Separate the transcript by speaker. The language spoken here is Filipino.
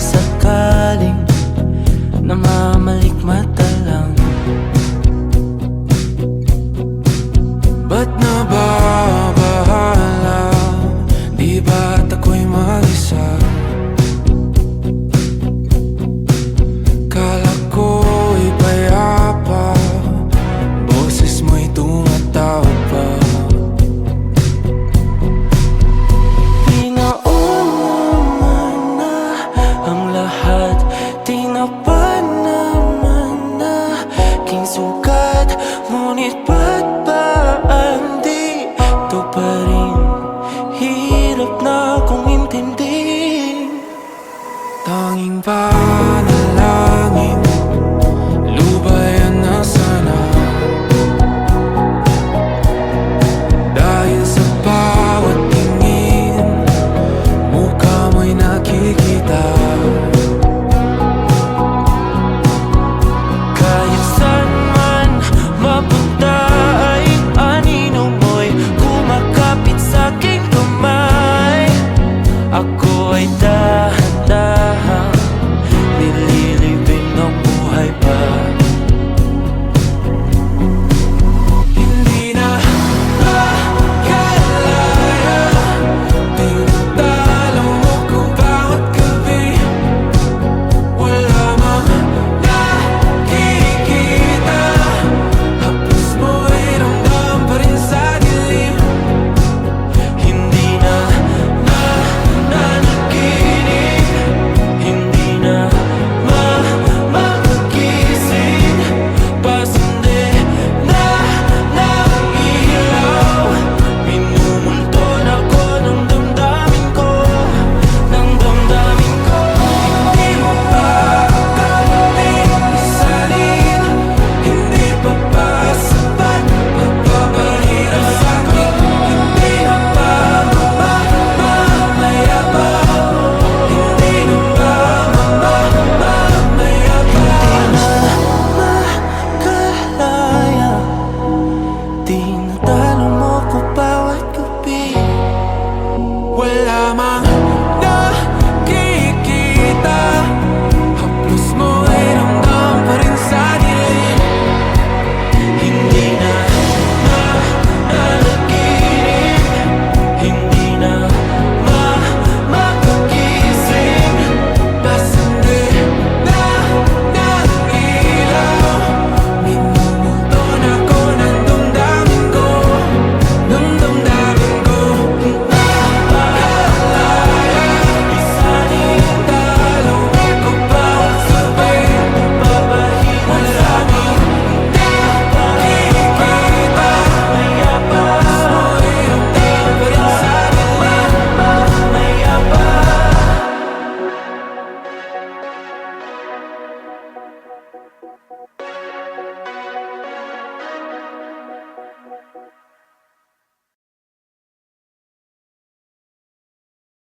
Speaker 1: sakaling namamalikmata lang. Ba't nababahala? Di ba't ako'y mag-isa? Kala ko'y payapa, boses mo'y tumatawag pa. Di naman na ang lahat, di na pa naman na aking sugat. Ngunit ba't ba andito pa rin? Hirap na akong intindihin. Tanging panalangin, lubayan na sana. Dahil sa bawat tingin, mukha mo'y nakikita. Kahit saan man mapunta ay anino mo'y kumakapit sa'king kamay. Ako ay dahan-dahan nililibing ng buhay pa. Hindi na makalaya, tinatalo mo ko bawat gabi. Wala mang nakikita, haplos mo'y ramdam pa rin sa dilim. Hindi na nanaginip, hindi na magising. Pasindi na ng ilaw, minumulton ako ng damdamin ko, ng damdamin ko. Hindi mo pa kakating isalin, hindi pa ba sapat magpapahirap sa'kin? Hindi na ba mamamayabang? Hindi na ba mamamayabang? Makalaya, tinatalo mo ko bawat gabi. Wala mang